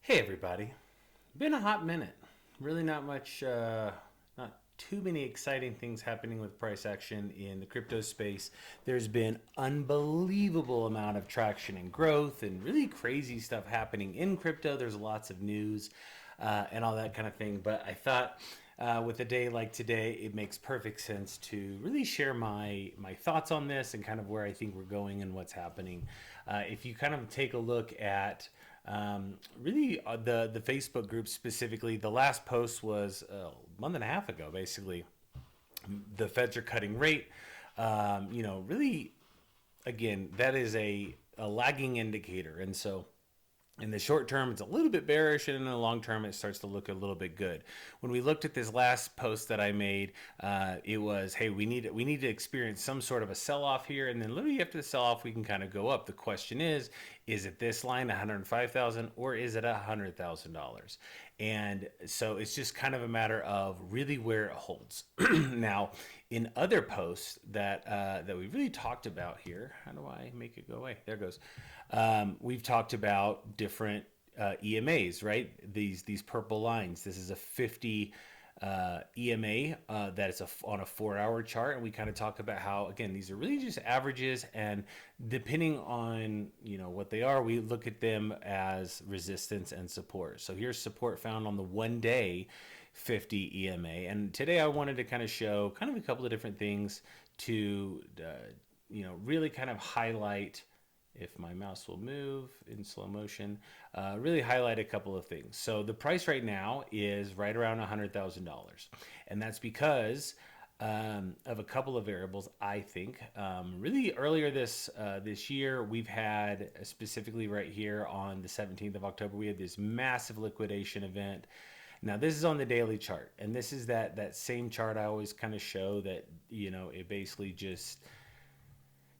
Hey everybody, been a hot minute. Really not much, not too many exciting things happening with price action in the crypto space. There's been unbelievable amount of traction and growth and really crazy stuff happening in crypto. There's lots of news and all that kind of thing. But I thought with a day like today, it makes perfect sense to really share my thoughts on this and kind of where I think we're going and what's happening. If you kind of take a look at really the Facebook group specifically, the last post was a month and a half ago. Basically, the Feds are cutting rate. Really, again, that is a lagging indicator, and so in the short term, it's a little bit bearish, and in the long term, it starts to look a little bit good. When we looked at this last post that I made, it was, hey, we need to experience some sort of a sell-off here, and then literally after the sell-off, we can kind of go up. The question is it this line, 105,000, or is it $100,000? And so it's just kind of a matter of really where it holds. Now, in other posts that we really talked about here, how do I make it go away? There it goes. We've talked about different EMAs, right? These purple lines. This is a 50 EMA that is on a 4-hour chart, and we kind of talk about how, again, these are really just averages, and depending on what they are, we look at them as resistance and support. So here's support found on the 1-day 50 EMA, and today I wanted to kind of show kind of a couple of different things to really kind of highlight, if my mouse will move in slow motion, really highlight a couple of things. So the price right now is right around $100,000. And that's because of a couple of variables, I think. Really earlier this year, we've had, specifically right here on the 17th of October, we had this massive liquidation event. Now this is on the daily chart, and this is that same chart I always kind of show that, it basically just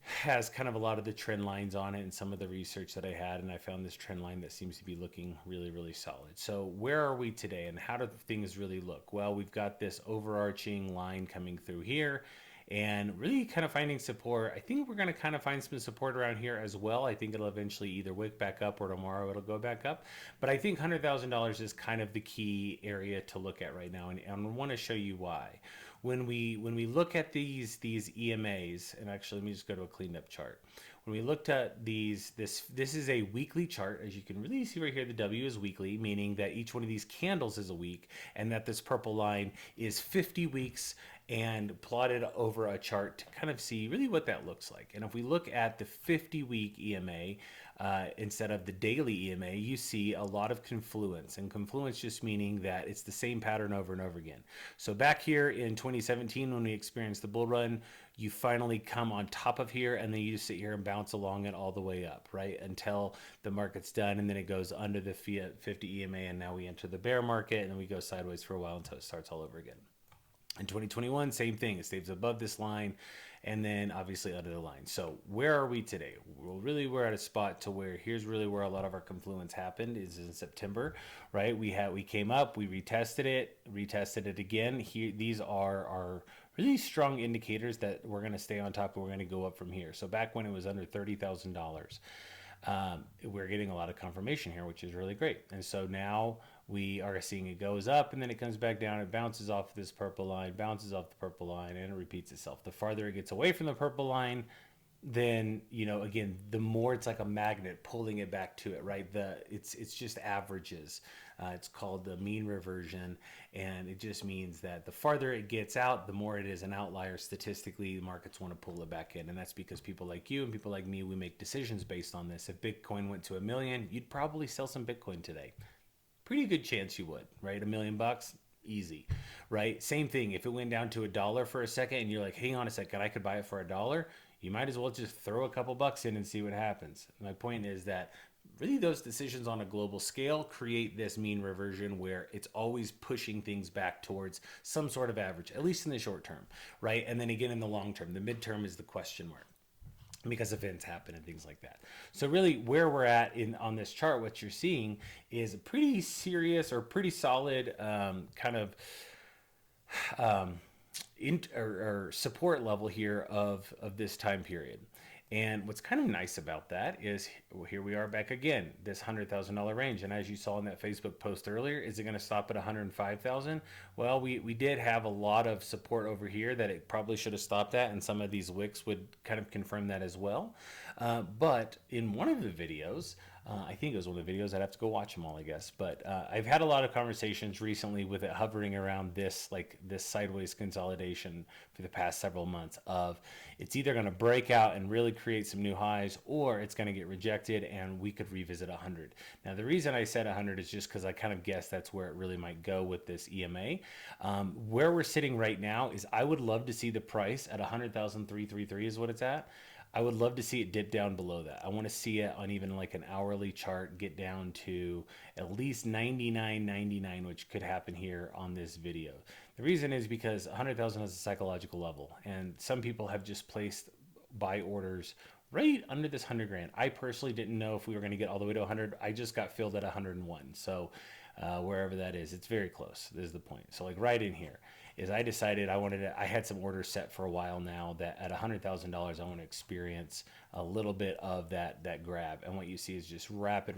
has kind of a lot of the trend lines on it and some of the research that I had, and I found this trend line that seems to be looking really, really solid. So where are we today, and how do things really look? Well, we've got this overarching line coming through here and really kind of finding support. I think we're going to kind of find some support around here as well. I think it'll eventually either wick back up or tomorrow it'll go back up. But I think $100,000 is kind of the key area to look at right now, and I want to show you why. When we look at these EMAs, and actually let me just go to a cleaned up chart. When we looked at this is a weekly chart. As you can really see right here, the W is weekly, meaning that each one of these candles is a week, and that this purple line is 50 weeks and plotted over a chart to kind of see really what that looks like. And if we look at the 50-week EMA instead of the daily EMA, you see a lot of confluence, and confluence just meaning that it's the same pattern over and over again. So back here in 2017, when we experienced the bull run, you finally come on top of here, and then you just sit here and bounce along it all the way up, right, until the market's done, and then it goes under the 50 EMA, and now we enter the bear market, and then we go sideways for a while until it starts all over again. In 2021, same thing. It stays above this line and then obviously under the line. So where are we today? Well, really, we're at a spot to where here's really where a lot of our confluence happened is in September, right? We came up, we retested it again. Here, these are our really strong indicators that we're going to stay on top and we're going to go up from here. So back when it was under $30,000. We're getting a lot of confirmation here, which is really great. And so now we are seeing it goes up and then it comes back down. It bounces off this purple line, bounces off the purple line, and it repeats itself. The farther it gets away from the purple line, then again, the more it's like a magnet pulling it back to it, right? It's just averages. It's called the mean reversion, and it just means that the farther it gets out, the more it is an outlier. Statistically, the markets want to pull it back in, and that's because people like you and people like me, we make decisions based on this. If Bitcoin went to 1 million, you'd probably sell some Bitcoin today. Pretty good chance you would, right? $1 million bucks. Easy, right? Same thing. If it went down to $1 for a second and you're like, hang on a second, I could buy it for $1, you might as well just throw a couple bucks in and see what happens. My point is that really those decisions on a global scale create this mean reversion where it's always pushing things back towards some sort of average, at least in the short term, right? And then again, in the long term, the midterm is the question mark, because events happen and things like that. So really where we're at on this chart, what you're seeing is a pretty serious or pretty solid kind of or support level here of this time period. And what's kind of nice about that is here we are back again, this $100,000 range. And as you saw in that Facebook post earlier, is it going to stop at 105,000? Well, we did have a lot of support over here that it probably should have stopped at, and some of these wicks would kind of confirm that as well. But in one of the videos, I think it was one of the videos. I'd have to go watch them all, I guess. But I've had a lot of conversations recently with it hovering around this, like this sideways consolidation for the past several months. Of it's either going to break out and really create some new highs, or it's going to get rejected and we could revisit 100. Now, the reason I said 100 is just because I kind of guess that's where it really might go with this EMA. Where we're sitting right now is I would love to see the price at 100,333 is what it's at. I would love to see it dip down below that. I want to see it on even like an hourly chart get down to at least 99.99, which could happen here on this video. The reason is because 100,000 is a psychological level, and some people have just placed buy orders right under this 100 grand. I personally didn't know if we were going to get all the way to 100. I just got filled at 101. So wherever that is, it's very close. This is the point. So like right in here is I decided I had some orders set for a while now that at $100,000 I want to experience a little bit of that grab. And what you see is just rapid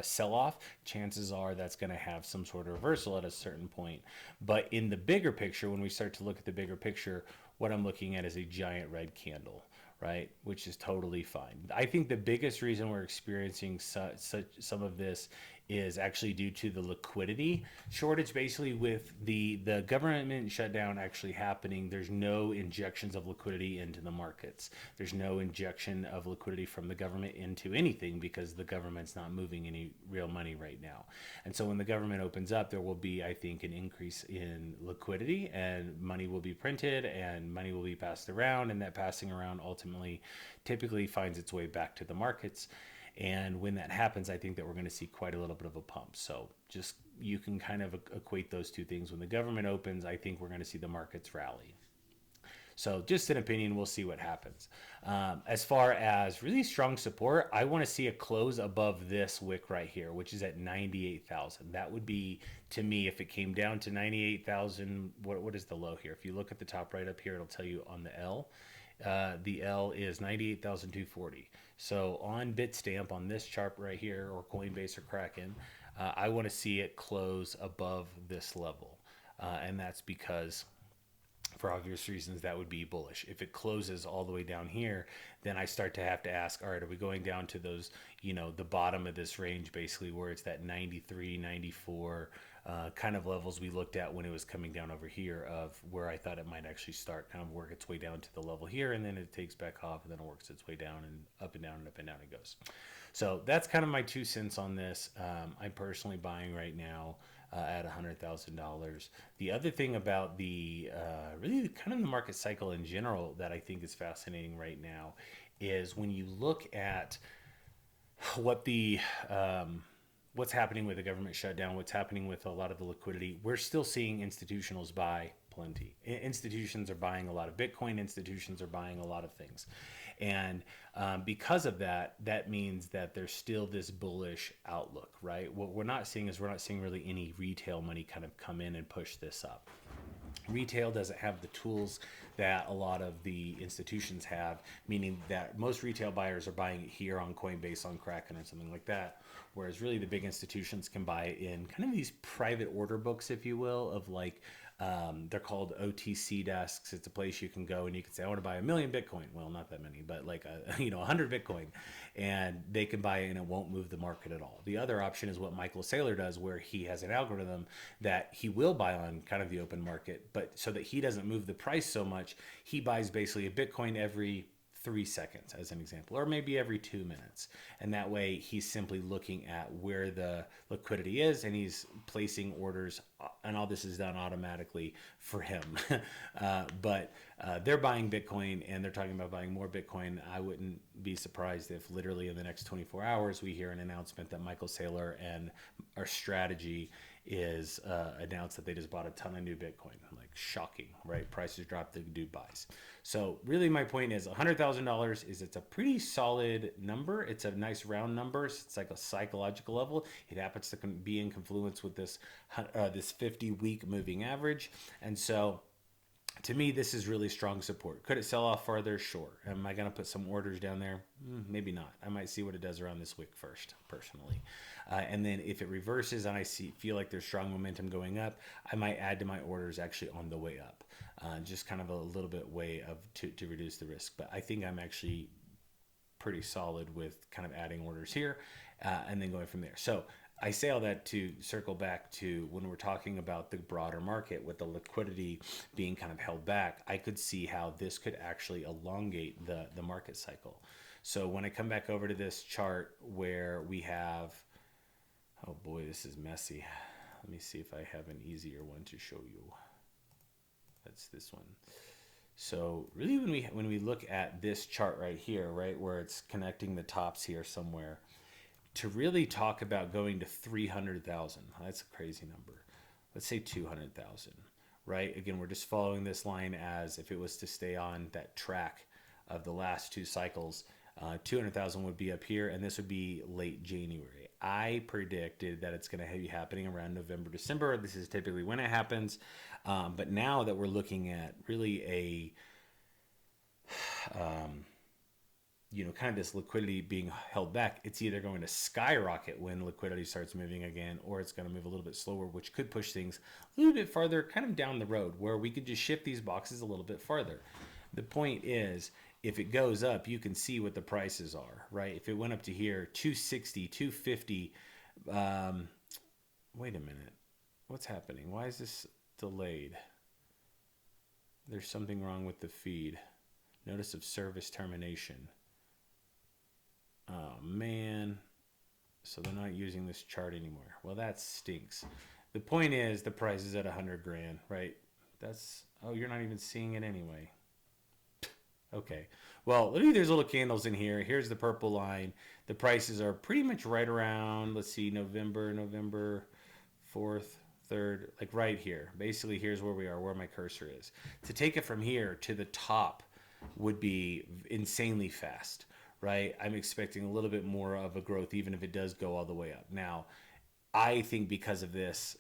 sell off. Chances are that's going to have some sort of reversal at a certain point. But in the bigger picture, when we start to look at the bigger picture, what I'm looking at is a giant red candle, right? Which is totally fine. I think the biggest reason we're experiencing some of this is actually due to the liquidity shortage. Basically, with the government shutdown actually happening, there's no injections of liquidity into the markets. There's no injection of liquidity from the government into anything because the government's not moving any real money right now. And so when the government opens up, there will be, I think, an increase in liquidity, and money will be printed and money will be passed around, and that passing around ultimately typically finds its way back to the markets. And when that happens, I think that we're going to see quite a little bit of a pump. So just you can kind of equate those two things. When the government opens, I think we're going to see the markets rally. So just an opinion, we'll see what happens. As far as really strong support, I want to see a close above this wick right here, which is at 98,000. That would be, to me, if it came down to 98,000, what is the low here? If you look at the top right up here, it'll tell you on the L. The L is 98,240. So on Bitstamp, on this chart right here, or Coinbase or Kraken, I want to see it close above this level. And that's because, for obvious reasons, that would be bullish. If it closes all the way down here, then I start to have to ask, all right, are we going down to those, the bottom of this range, basically, where it's that 93, 94 kind of levels we looked at when it was coming down over here, of where I thought it might actually start, kind of work its way down to the level here, and then it takes back off, and then it works its way down and up and down and up and down it goes. So that's kind of my 2 cents on this. I'm personally buying right now at $100,000. The other thing about the really kind of the market cycle in general that I think is fascinating right now is when you look at what the what's happening with the government shutdown, what's happening with a lot of the liquidity. We're still seeing institutionals buy plenty. Institutions are buying a lot of Bitcoin. Institutions are buying a lot of things. And because of that, that means that there's still this bullish outlook, right? What we're not seeing really any retail money kind of come in and push this up. Retail doesn't have the tools that a lot of the institutions have, meaning that most retail buyers are buying it here on Coinbase, on Kraken, or something like that. Whereas really the big institutions can buy it in kind of these private order books, if you will, of like, they're called OTC desks. It's a place you can go and you can say, I want to buy 1,000,000 Bitcoin. Well, not that many, but like, 100 Bitcoin, and they can buy it and it won't move the market at all. The other option is what Michael Saylor does, where he has an algorithm that he will buy on kind of the open market, but so that he doesn't move the price so much, he buys basically a Bitcoin every 3 seconds as an example, or maybe every 2 minutes. And that way he's simply looking at where the liquidity is and he's placing orders, and all this is done automatically for him. But they're buying Bitcoin and they're talking about buying more Bitcoin. I wouldn't be surprised if literally in the next 24 hours we hear an announcement that Michael Saylor and our strategy is announced that they just bought a ton of new Bitcoin. Like, shocking, right? Prices dropped, the dude buys. So really my point is $100,000 is, it's a pretty solid number. It's a nice round number. It's like a psychological level. It happens to be in confluence with this 50-week moving average. And so To me, this is really strong support. Could it sell off farther? Sure. Am I going to put some orders down there? Maybe not. I might see what it does around this wick first, personally. And then if it reverses and I feel like there's strong momentum going up, I might add to my orders actually on the way up. Just kind of a little bit way of to reduce the risk. But I think I'm actually pretty solid with kind of adding orders here and then going from there. So I say all that to circle back to when we're talking about the broader market with the liquidity being kind of held back, I could see how this could actually elongate the market cycle. So when I come back over to this chart where we have, oh boy, this is messy. Let me see if I have an easier one to show you. That's this one. So really when we look at this chart right here, right, where it's connecting the tops here somewhere, to really talk about going to 300,000, that's a crazy number. Let's say 200,000, right? Again, we're just following this line as if it was to stay on that track of the last two cycles. 200,000 would be up here, and this would be late January. I predicted that it's going to be happening around November, December. This is typically when it happens. But now that we're looking at really a kind of this liquidity being held back, it's either going to skyrocket when liquidity starts moving again, or it's going to move a little bit slower, which could push things a little bit farther kind of down the road where we could just shift these boxes a little bit farther. The point is, if it goes up, you can see what the prices are, right? If it went up to here, 260, 250, wait a minute. What's happening? Why is this delayed? There's something wrong with the feed. Notice of service termination. Oh man, so they're not using this chart anymore. Well, that stinks. The point is the price is at 100 grand, right? Oh, you're not even seeing it anyway. Okay, well, look at these little candles in here. Here's the purple line. The prices are pretty much right around, let's see, November 4th, 3rd, like right here. Basically, here's where we are, where my cursor is. To take it from here to the top would be insanely fast. Right, I'm expecting a little bit more of a growth, even if it does go all the way up. Now, I think because of this,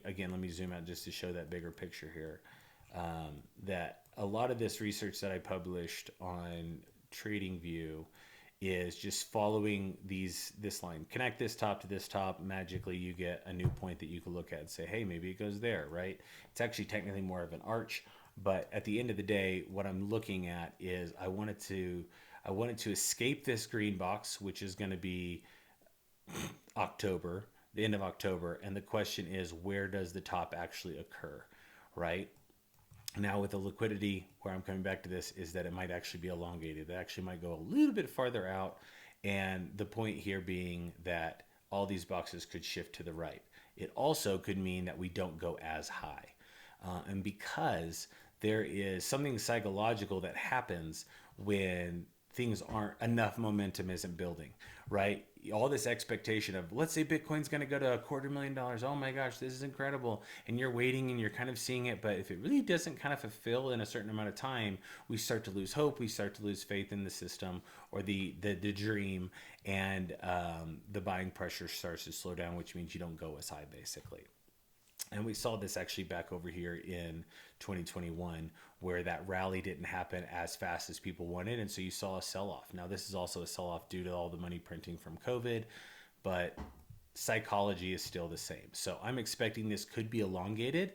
again, let me zoom out just to show that bigger picture here, that a lot of this research that I published on TradingView is just following this line. Connect this top to this top, magically you get a new point that you can look at and say, hey, maybe it goes there, right? It's actually technically more of an arch, but at the end of the day, what I'm looking at is I wanted to escape this green box, which is going to be October, the end of October. And the question is, where does the top actually occur, right? Now with the liquidity, where I'm coming back to this is that it might actually be elongated. It actually might go a little bit farther out. And the point here being that all these boxes could shift to the right. It also could mean that we don't go as high. And because there is something psychological that happens when things aren't, enough momentum isn't building, right? All this expectation of, let's say Bitcoin's going to go to $250,000. Oh my gosh, this is incredible. And you're waiting and you're kind of seeing it. But if it really doesn't kind of fulfill in a certain amount of time, we start to lose hope. We start to lose faith in the system or the dream. And the buying pressure starts to slow down, which means you don't go as high basically. And we saw this actually back over here in 2021, where that rally didn't happen as fast as people wanted. And so you saw a sell-off. Now, this is also a sell-off due to all the money printing from COVID, but psychology is still the same. So I'm expecting this could be elongated,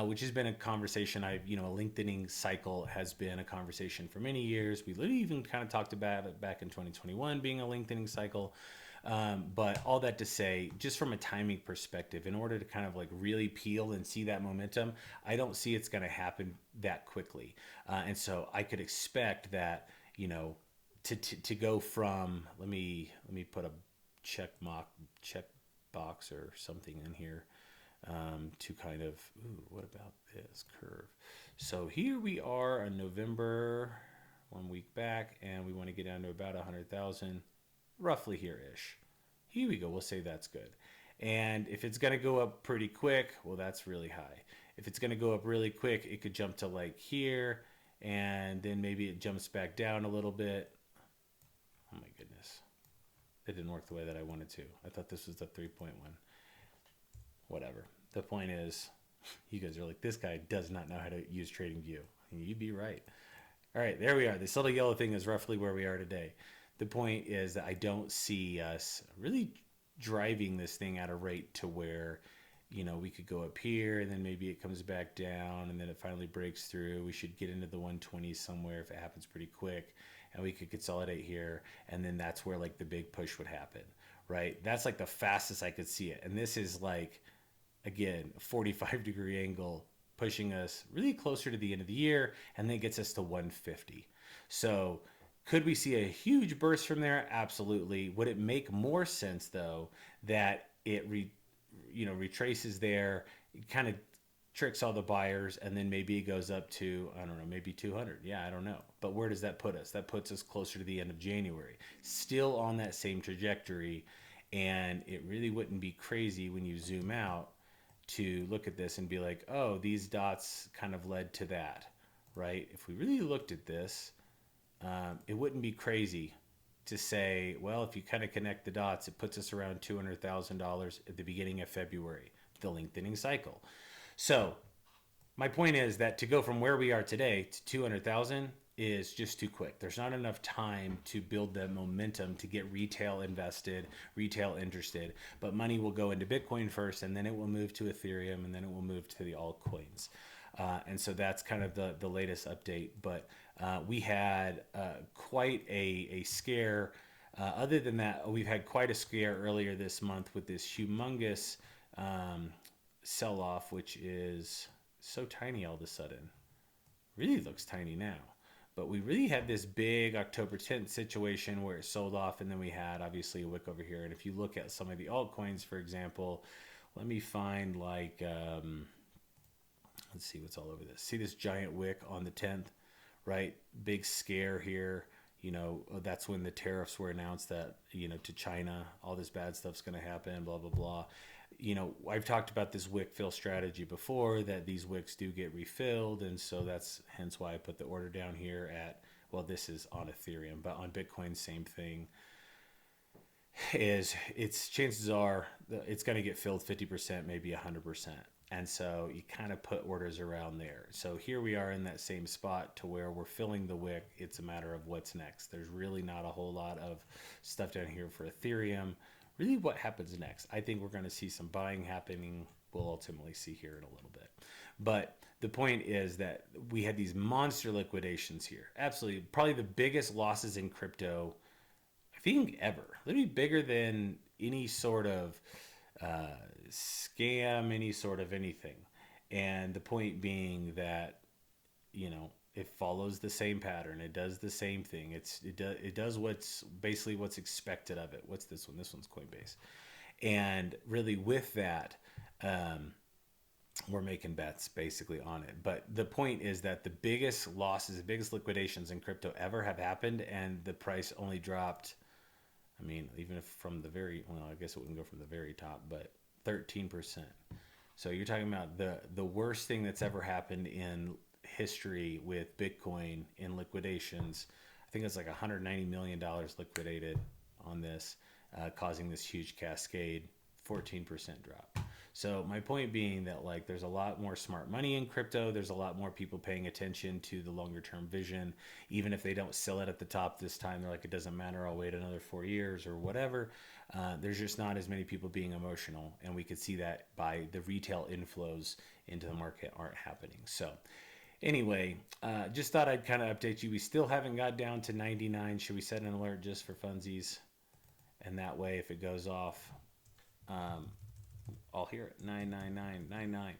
which has been a conversation. A lengthening cycle has been a conversation for many years. We literally even kind of talked about it back in 2021 being a lengthening cycle. But all that to say, just from a timing perspective, in order to kind of like really peel and see that momentum, I don't see it's going to happen that quickly. And so I could expect that, to go from, let me put a check box or something in here, to kind of, what about this curve? So here we are on November, 1 week back, and we want to get down to about 100,000. Roughly here-ish. Here we go. We'll say that's good. And if it's going to go up pretty quick, well, that's really high. If it's going to go up really quick, it could jump to like here, and then maybe it jumps back down a little bit. Oh my goodness. It didn't work the way that I wanted to. I thought this was the 3.1. Whatever. The point is, you guys are like, this guy does not know how to use TradingView. You'd be right. All right, there we are. This little yellow thing is roughly where we are today. The point is that I don't see us really driving this thing at a rate to where, we could go up here and then maybe it comes back down and then it finally breaks through. We should get into the 120s somewhere if it happens pretty quick, and we could consolidate here, and then that's where like the big push would happen, right? That's like the fastest I could see it. And this is like, again, a 45-degree angle pushing us really closer to the end of the year, and then gets us to 150. So could we see a huge burst from there? Absolutely. Would it make more sense though that it retraces there, kind of tricks all the buyers, and then maybe it goes up to, I don't know, maybe 200? Yeah, I don't know. But where does that put us? That puts us closer to the end of January, still on that same trajectory. And it really wouldn't be crazy when you zoom out to look at this and be like, oh, these dots kind of led to that, right? If we really looked at this, it wouldn't be crazy to say, well, if you kind of connect the dots, it puts us around $200,000 at the beginning of February, the lengthening cycle. So my point is that to go from where we are today to 200,000 is just too quick. There's not enough time to build the momentum to get retail invested, retail interested. But money will go into Bitcoin first, and then it will move to Ethereum, and then it will move to the altcoins. And so that's kind of the latest update. But we had quite a scare. Other than that, we've had quite a scare earlier this month with this humongous sell-off, which is so tiny all of a sudden. Really looks tiny now. But we really had this big October 10th situation where it sold off, and then we had obviously a wick over here. And if you look at some of the altcoins, for example, let me find like, let's see what's all over this. See this giant wick on the 10th, right? Big scare here. That's when the tariffs were announced that, to China, all this bad stuff's going to happen, blah, blah, blah. I've talked about this wick fill strategy before, that these wicks do get refilled. And so that's hence why I put the order down here at, well, this is on Ethereum, but on Bitcoin, same thing. Chances are it's going to get filled 50%, maybe 100%. And so you kind of put orders around there. So here we are in that same spot to where we're filling the wick. It's a matter of what's next. There's really not a whole lot of stuff down here for Ethereum. Really, what happens next? I think we're going to see some buying happening. We'll ultimately see here in a little bit. But the point is that we had these monster liquidations here. Absolutely. Probably the biggest losses in crypto, I think, ever. Literally bigger than any sort of scam, any sort of anything. And the point being that, it follows the same pattern. It does the same thing. It does what's basically what's expected of it. What's this one? This one's Coinbase. And really with that, we're making bets basically on it. But the point is that the biggest losses, the biggest liquidations in crypto ever have happened, and the price only dropped, even if from the I guess it wouldn't go from the very top, but 13%. So you're talking about the worst thing that's ever happened in history with Bitcoin in liquidations. I think it's like $190 million liquidated on this, causing this huge cascade, 14% drop. So my point being that there's a lot more smart money in crypto. There's a lot more people paying attention to the longer term vision. Even if they don't sell it at the top this time, they're like, it doesn't matter, I'll wait another 4 years or whatever. There's just not as many people being emotional. And we could see that by the retail inflows into the market aren't happening. So anyway, just thought I'd kind of update you. We still haven't got down to 99. Should we set an alert just for funsies? And that way, if it goes off, I'll hear it. 99999.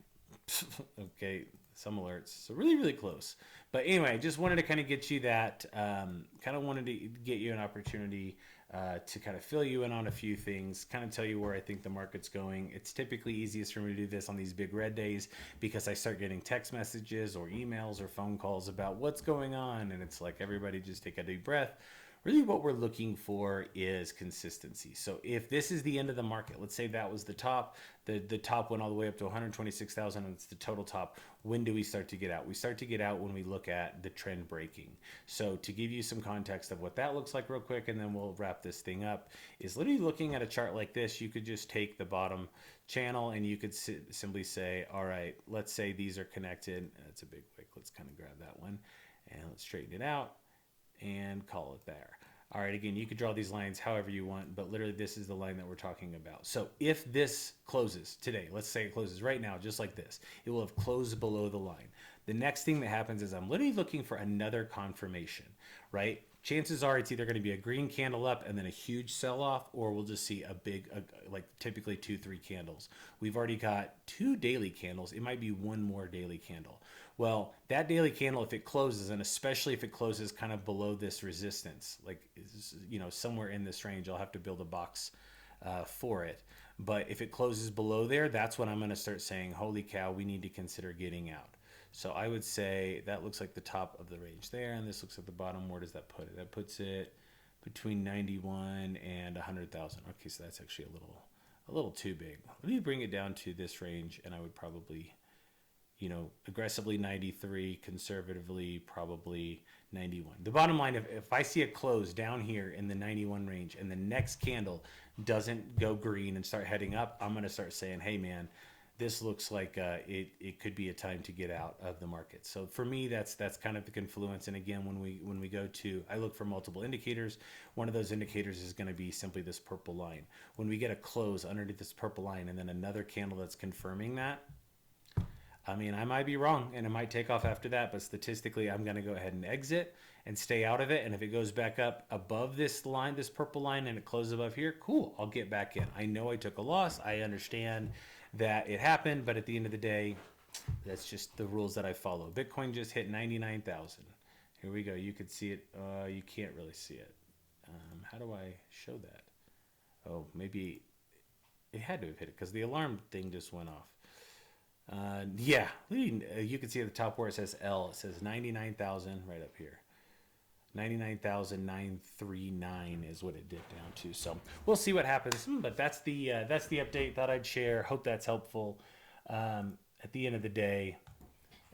Okay, some alerts. So really, really close. But anyway, just wanted to kind of get you that. Kind of wanted to get you an opportunity to kind of fill you in on a few things, kind of tell you where I think the market's going. It's typically easiest for me to do this on these big red days because I start getting text messages or emails or phone calls about what's going on. And it's like everybody just take a deep breath, Really what we're looking for is consistency. So if this is the end of the market, let's say that was the top, the top went all the way up to 126,000 and it's the total top. When do we start to get out? We start to get out when we look at the trend breaking. So to give you some context of what that looks like real quick, and then we'll wrap this thing up, is literally looking at a chart like this, you could just take the bottom channel and you could simply say, all right, let's say these are connected. That's a big wick. Let's kind of grab that one and let's straighten it out and call it there. All right, again, you could draw these lines however you want, but literally this is the line that we're talking about. So if this closes today, let's say it closes right now, just like this, it will have closed below the line. The next thing that happens is I'm literally looking for another confirmation, right? Chances are it's either going to be a green candle up and then a huge sell-off, or we'll just see a big, like typically 2-3 candles. We've already got 2 daily candles. It might be one more daily candle. Well, that daily candle, if it closes, and especially if it closes kind of below this resistance, like, you know, somewhere in this range, I'll have to build a box for it. But if it closes below there, that's when I'm going to start saying, holy cow, we need to consider getting out. So I would say that looks like the top of the range there, and this looks like the bottom. Where does that put it? That puts it between 91 and 100,000. Okay, so that's actually a little too big. Let me bring it down to this range, and I would probably, you know, aggressively 93, conservatively probably 91. The bottom line, if I see a close down here in the 91 range and the next candle doesn't go green and start heading up, I'm going to start saying, hey man, this looks like it could be a time to get out of the market. So for me, that's kind of the confluence. And again, when we go to, I look for multiple indicators. One of those indicators is going to be simply this purple line. When we get a close underneath this purple line and then another candle that's confirming that, I mean, I might be wrong and it might take off after that, but statistically, I'm going to go ahead and exit and stay out of it. And if it goes back up above this line, this purple line, and it closes above here, cool, I'll get back in. I know I took a loss. I understand that it happened, but at the end of the day, that's just the rules that I follow. Bitcoin just hit 99,000. Here we go. You could see it. You can't really see it. How do I show that? Oh, maybe it had to have hit it because the alarm thing just went off. Yeah, you can see at the top where it says L, it says 99,000 right up here. 99,939 is what it dipped down to. So we'll see what happens. But that's the update. Thought I'd share. Hope that's helpful. At the end of the day,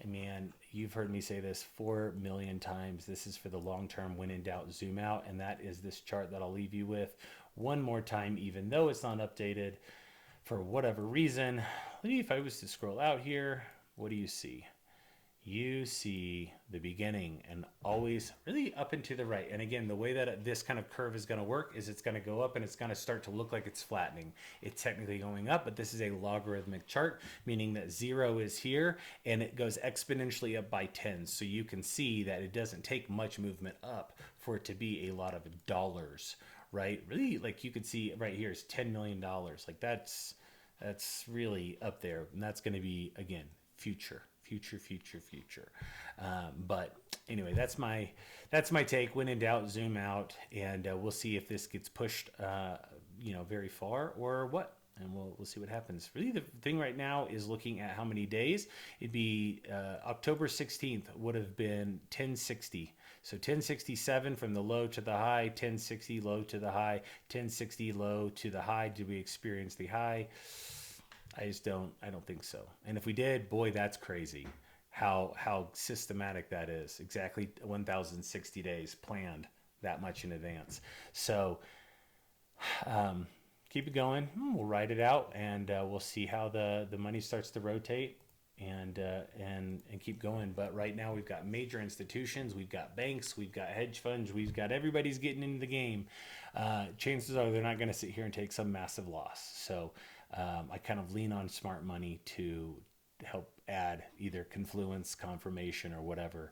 man, you've heard me say this 4 million times. This is for the long term. When in doubt, zoom out, and that is this chart that I'll leave you with one more time, even though it's not updated for whatever reason. If I was to scroll out here, what do you see? You see the beginning and always really up and to the right. And again, the way that this kind of curve is going to work is it's going to go up and it's going to start to look like it's flattening. It's technically going up, but this is a logarithmic chart, meaning that 0 is here and it goes exponentially up by 10. So you can see that it doesn't take much movement up for it to be a lot of dollars, right? Really, like you could see right here is $10 million. Like that's really up there. And that's going to be, again, future. But anyway, that's my take. When in doubt, zoom out, and we'll see if this gets pushed, very far or what. And we'll see what happens. Really, the thing right now is looking at how many days. It'd be October 16th would have been 1060. So 1067 from the low to the high, 1060 low to the high, 1060 low to the high. Did we experience the high? I don't think so. And if we did, boy, that's crazy. How systematic that is. Exactly 1,060 days planned that much in advance. So keep it going. We'll ride it out, and we'll see how the money starts to rotate and keep going. But right now we've got major institutions, we've got banks, we've got hedge funds, we've got everybody's getting into the game. Chances are they're not going to sit here and take some massive loss. So I kind of lean on smart money to help add either confluence, confirmation, or whatever.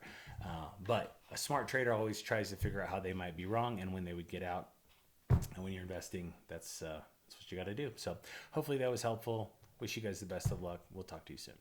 But a smart trader always tries to figure out how they might be wrong and when they would get out. And when you're investing, that's what you got to do. So hopefully that was helpful. Wish you guys the best of luck. We'll talk to you soon.